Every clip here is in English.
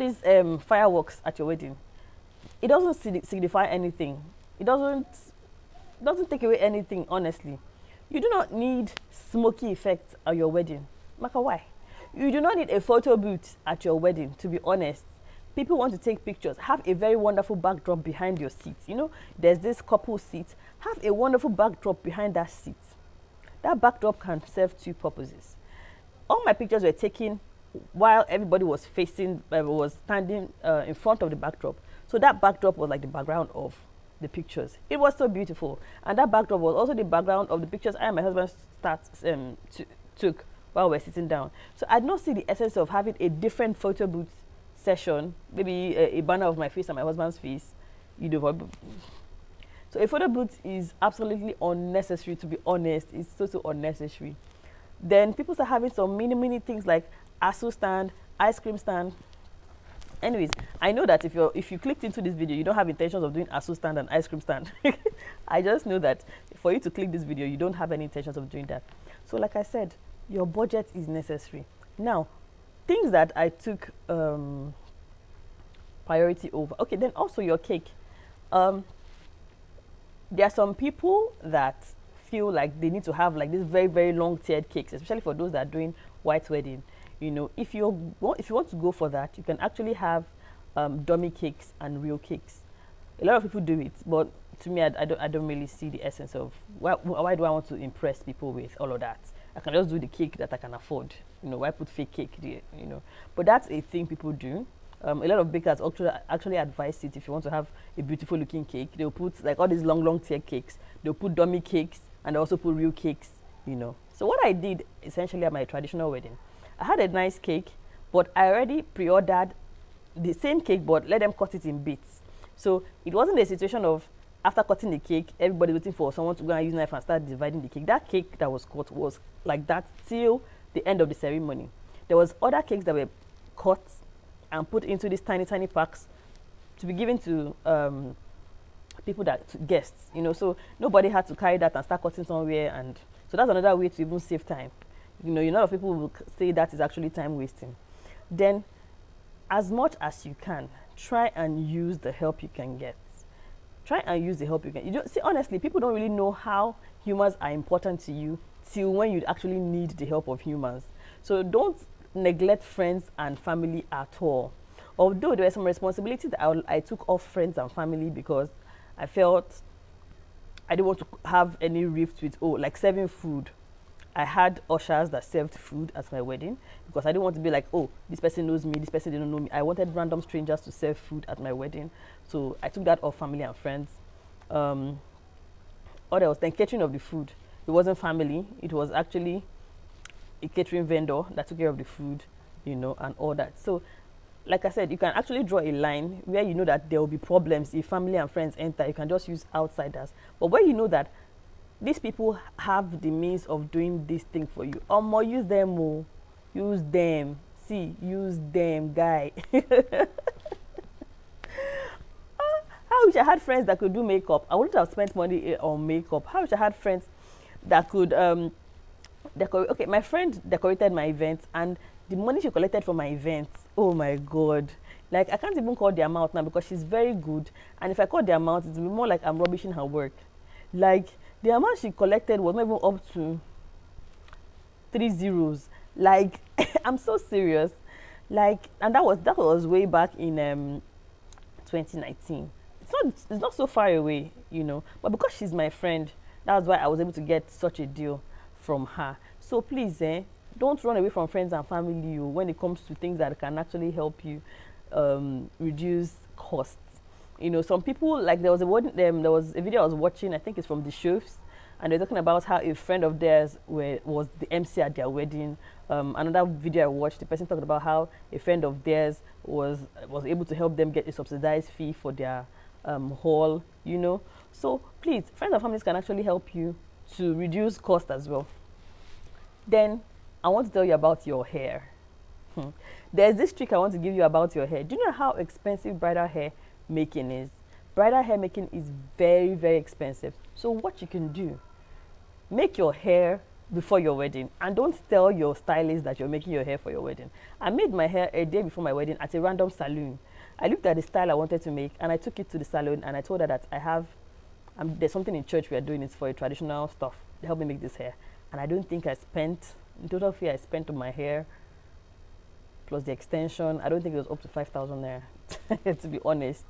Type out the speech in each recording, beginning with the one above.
all these fireworks at your wedding, it doesn't signify anything. It doesn't take away anything, honestly. You do not need smoky effects at your wedding. Maka, why? You do not need a photo booth at your wedding, to be honest. People want to take pictures. Have a very wonderful backdrop behind your seat. You know, there's this couple seat. Have a wonderful backdrop behind that seat. That backdrop can serve two purposes. All my pictures were taken while everybody was standing in front of the backdrop. So that backdrop was like the background of the pictures. It was so beautiful. And that backdrop was also the background of the pictures I and my husband took while we're sitting down. So I did not see the essence of having a different photo booth session, maybe a banner of my face and my husband's face. You know, so a photo booth is absolutely unnecessary, to be honest. It's so unnecessary. Then people start having some mini things like ASU stand, ice cream stand. Anyways, I know that if you clicked into this video, you don't have intentions of doing ASU stand and ice cream stand. I just know that for you to click this video, you don't have any intentions of doing that. So like I said, your budget is necessary. Now, things that I took priority over. Okay, then also your cake. There are some people that feel like they need to have like this very long tiered cakes, especially for those that are doing white wedding. You know, if you want to go for that, you can actually have dummy cakes and real cakes. A lot of people do it, but to me, I don't really see the essence of why do I want to impress people with all of that. I can just do the cake that I can afford. You know, why put fake cake there? You know, but that's a thing people do. A lot of bakers actually advise it. If you want to have a beautiful looking cake, they'll put like all these long tier cakes. They'll put dummy cakes and they also put real cakes. You know. So what I did essentially at my traditional wedding, I had a nice cake, but I already pre-ordered the same cake, but let them cut it in bits. So it wasn't a situation of after cutting the cake, everybody waiting for someone to go and use knife and start dividing the cake. That cake that was cut was like that till the end of the ceremony. There was other cakes that were cut and put into these tiny packs to be given to people guests. You know, so nobody had to carry that and start cutting somewhere, and so that's another way to even save time. You know, a lot of people will say that is actually time wasting. Then, as much as you can, try and use the help you can get. Try and use the help you can. You don't see, honestly, people don't really know how humans are important to you till when you actually need the help of humans. So don't neglect friends and family at all. Although there were some responsibilities that I took off friends and family because I felt I didn't want to have any rift with, like serving food. I had ushers that served food at my wedding because I didn't want to be like, this person knows me, this person didn't know me. I wanted random strangers to serve food at my wedding. So I took that off family and friends. What else? Then catering of the food. It wasn't family. It was actually a catering vendor that took care of the food, you know, and all that. So, like I said, you can actually draw a line where you know that there will be problems if family and friends enter. You can just use outsiders. But where you know that these people have the means of doing this thing for you, more use them more. Use them. See, use them, guy. How wish I had friends that could do makeup. I wouldn't have spent money on makeup. How wish I had friends that could decorate. Okay, my friend decorated my event, and the money she collected from my event, oh my god, like I can't even call the amount now because she's very good, and if I call the amount, it will be more like I'm rubbishing her work. Like the amount she collected was not even up to 3 zeros. Like I'm so serious. Like, and that was way back in 2019. It's not so far away, you know. But because she's my friend, that's why I was able to get such a deal from her. So please, don't run away from friends and family when it comes to things that can actually help you reduce costs. You know, some people, like there was a video I was watching, I think it's from the Chefs, and they're talking about how a friend of theirs was the MC at their wedding. Another video I watched, the person talked about how a friend of theirs was able to help them get a subsidized fee for their hall, you know. So please, friends and families can actually help you to reduce cost as well. Then I want to tell you about your hair. There's this trick I want to give you about your hair. Do you know how expensive bridal hair making is? Bridal hair making is very expensive. So what you can do, make your hair before your wedding, and don't tell your stylist that you're making your hair for your wedding. I made my hair a day before my wedding at a random salon. I looked at the style I wanted to make, and I took it to the salon, and I told her that there's something in church we are doing. It's for a traditional stuff. Help me make this hair. And I don't think I spent, in total fee I spent on my hair plus the extension, I don't think it was up to 5,000 there. To be honest.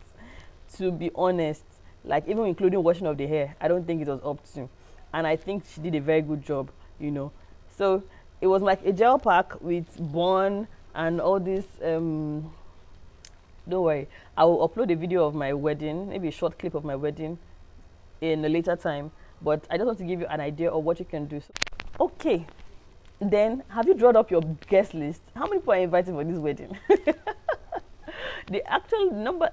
Like, even including washing of the hair, I don't think it was up to. And I think she did a very good job, you know. So it was like a gel pack with bun and all this. Don't worry, I will upload a video of my wedding, maybe a short clip of my wedding in a later time. But I just want to give you an idea of what you can do. So, okay, then have you drawn up your guest list? How many people are invited for this wedding? The number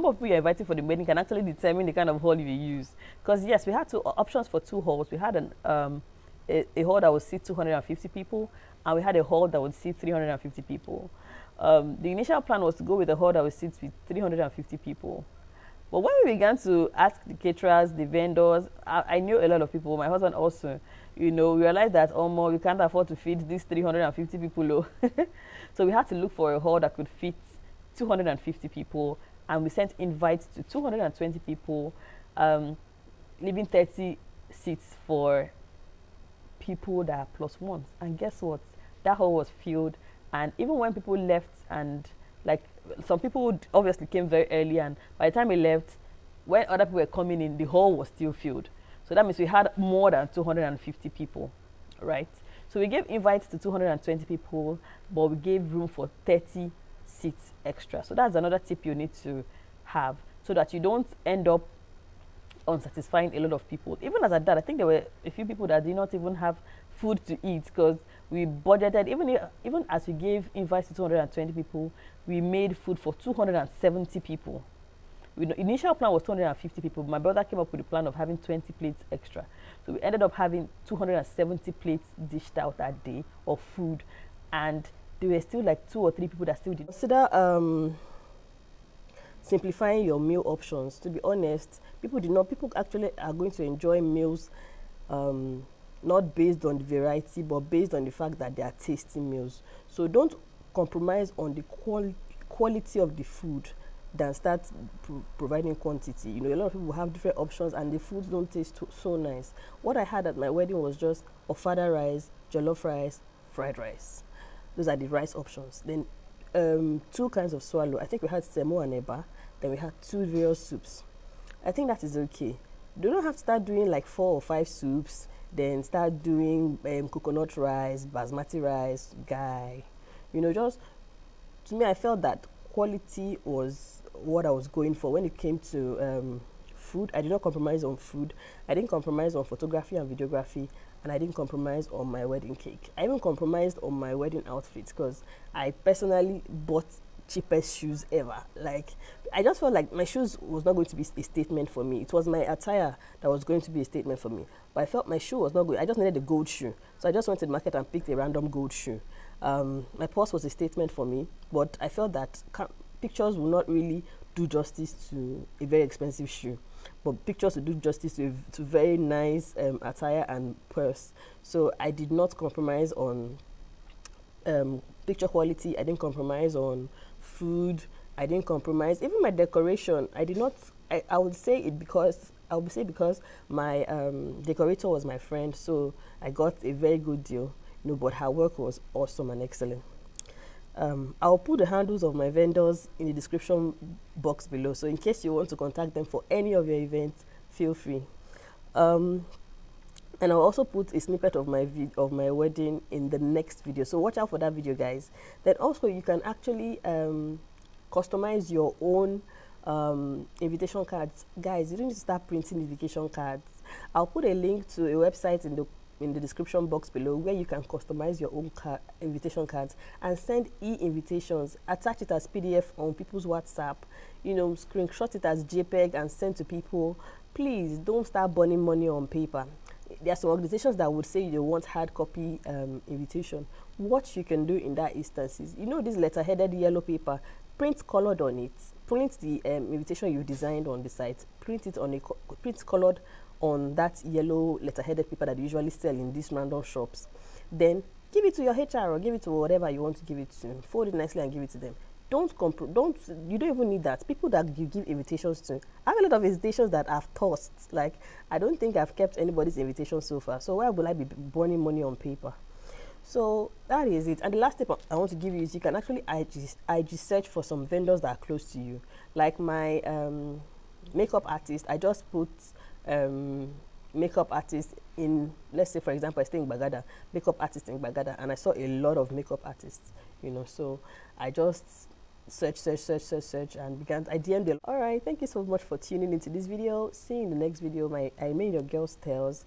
of people you're inviting for the wedding can actually determine the kind of hall you use. Because yes, we had two options for two halls. We had a hall that would seat 250 people, and we had a hall that would seat 350 people. The initial plan was to go with a hall that would seat with 350 people. But when we began to ask the caterers, the vendors, I knew a lot of people. My husband also, you know, realized that we can't afford to feed these 350 people. So we had to look for a hall that could fit 250 people, and we sent invites to 220 people, leaving 30 seats for people that are plus ones. And guess what? That hall was filled, and even when people left, and like some people obviously came very early, and by the time we left, when other people were coming in, the hall was still filled. So that means we had more than 250 people, right? So we gave invites to 220 people, but we gave room for 30 seats extra. So that's another tip you need to have, so that you don't end up unsatisfying a lot of people. Even as at that, I think there were a few people that did not even have food to eat, because we budgeted, even as we gave invites to 220 people, we made food for 270 people. The initial plan was 250 people. My brother came up with the plan of having 20 plates extra. So we ended up having 270 plates dished out that day of food, and there were still like 2 or 3 people that still did. Consider simplifying your meal options. To be honest, people actually are going to enjoy meals not based on the variety, but based on the fact that they are tasty meals. So don't compromise on the quality of the food than start providing quantity. You know, a lot of people have different options, and the foods don't taste so nice. What I had at my wedding was just ofada rice, jollof rice, fried rice. Those are the rice options. Then 2 kinds of swallow. I think we had semo and eba. Then we had 2 various soups. I think that is okay. You don't have to start doing like 4 or 5 soups, then start doing coconut rice, basmati rice, guy. You know, just, to me, I felt that quality was what I was going for when it came to food. I did not compromise on food. I didn't compromise on photography and videography, and I didn't compromise on my wedding cake. I even compromised on my wedding outfits, because I personally bought cheapest shoes ever. Like, I just felt like my shoes was not going to be a statement for me. It was my attire that was going to be a statement for me. But I felt my shoe was not good. I just needed a gold shoe. So I just went to the market and picked a random gold shoe. My purse was a statement for me, but I felt that pictures will not really do justice to a very expensive shoe, but pictures will do justice to very nice attire and purse. So I did not compromise on picture quality. I didn't compromise on food. I didn't compromise even my decoration. I did not. I would say because my decorator was my friend, so I got a very good deal. You know, but her work was awesome and excellent. I'll put the handles of my vendors in the description box below, so in case you want to contact them for any of your events, feel free. And I'll also put a snippet of my wedding in the next video, so watch out for that video, guys. Then also you can actually customize your own invitation cards. Guys, you don't need to start printing invitation cards. I'll put a link to a website in the description box below, where you can customize your own invitation cards and send e-invitations. Attach it as PDF on people's WhatsApp, you know, screenshot it as JPEG and send to people. Please don't start burning money on paper. There are some organizations that would say they want hard copy invitation. What you can do in that instance is, you know, this letter-headed yellow paper, print colored on it, print the invitation you designed on the site, print it on print colored on that yellow letterheaded paper that they usually sell in these random shops. Then give it to your HR or give it to whatever you want to give it to. Fold it nicely and give it to them. You don't even need that. People that you give invitations to, I have a lot of invitations that I've tossed. Like, I don't think I've kept anybody's invitation so far. So why would I be burning money on paper? So that is it. And the last tip I want to give you is you can actually IG search for some vendors that are close to you. Like my makeup artist, I just put makeup artist in, let's say for example I stay in Bagada, makeup artist in Bagada, and I saw a lot of makeup artists, you know, so I just search and began, I DM'd them. All right, thank you so much for tuning into this video. See you in the next video. I Made Your Girls Tales.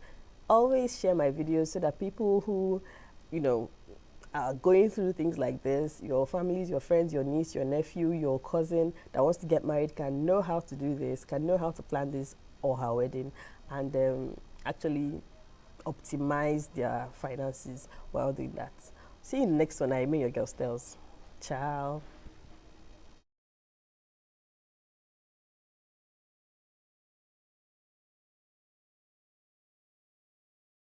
Always share my videos so that people who, you know, are going through things like this, your families, your friends, your niece, your nephew, your cousin that wants to get married can know how to do this, can know how to plan this or her wedding, and actually optimize their finances while doing that. See you in the next one. I Made Your Girls Tales. Ciao.